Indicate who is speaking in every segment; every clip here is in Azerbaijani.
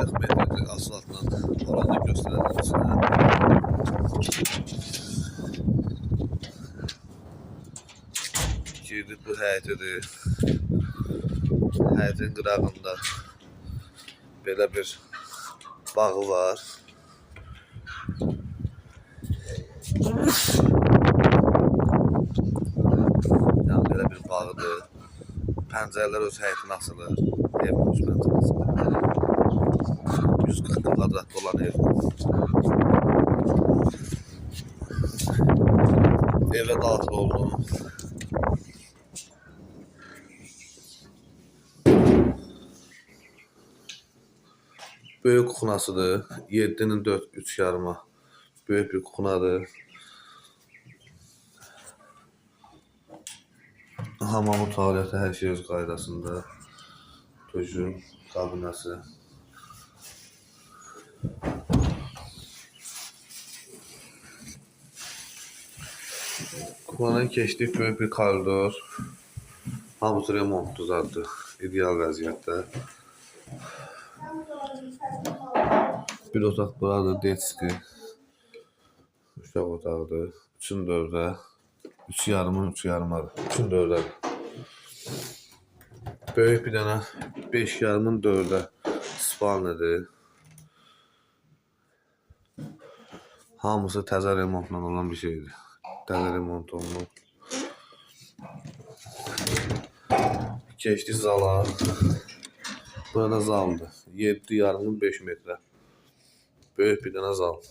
Speaker 1: 40 metrlik asfaltla oranı göstərəcəm sizə. Girdik bu həyətidir. Həyətin qırağında belə bir bağı var. Yəni belə bir bağıdır. Pəncərələr öz həyətinə asılır. Evin öz pəncərəsi. 140 kvadratlı olan ev. Evə daxil oldum. Böyük kuxunasıdır. 7'nin 4, 3 yarıma. Böyük bir kuxunadır. Hamamı, tualeti, hər şey öz qaydasında. Döşü, kabinası. Kuxunadan keçdik, böyük bir koridor. Hamısı remontdur zaten. İdeal vəziyyətdə. Bir otaq buradır, detski. Uşaq otağıdır. 3'ün 4'ə. 3 yarımın 3 yarımadır. 3'ün 4'ədir. Böyük bir dənə 5 yarımın 4'ə spalnidir. Hamısı təzə remontla olan bir şeydir. Təzə remont olunub. Keçdik zala. Burada zaldır. 7 yarımın 5 metrə. Böyük bir dənə zal.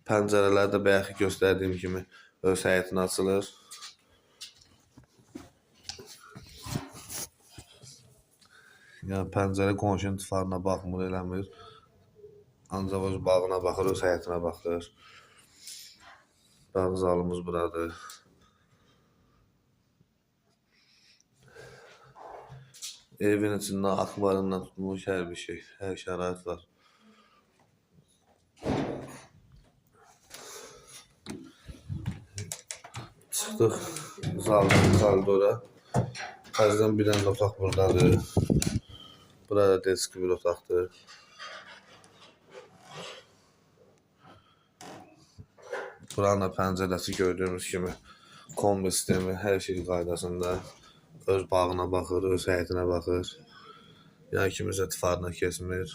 Speaker 1: Pəncərələr də bayaqki göstərdiyim kimi öz həyətinə açılır. Yəni pəncərə qonşunun tıfarına baxmır, eləmir. Ancaq öz bağına baxır, öz həyətinə baxır. Bağ zalımız buradır. Evin içində akvaryumdan tutulmuş hər bir şey, hər şərait var. Çıxdıq zaldan koridora. Təzədən bir dənə otaq buradadır. Burada deski bir otaqdır. Buranın pəncərəsi gördüyünüz kimi kombi sistemi, hər şey qaydasında. Öz bağına baxır, öz həyətinə baxır. Yəni kimsə tıfarına kesmir.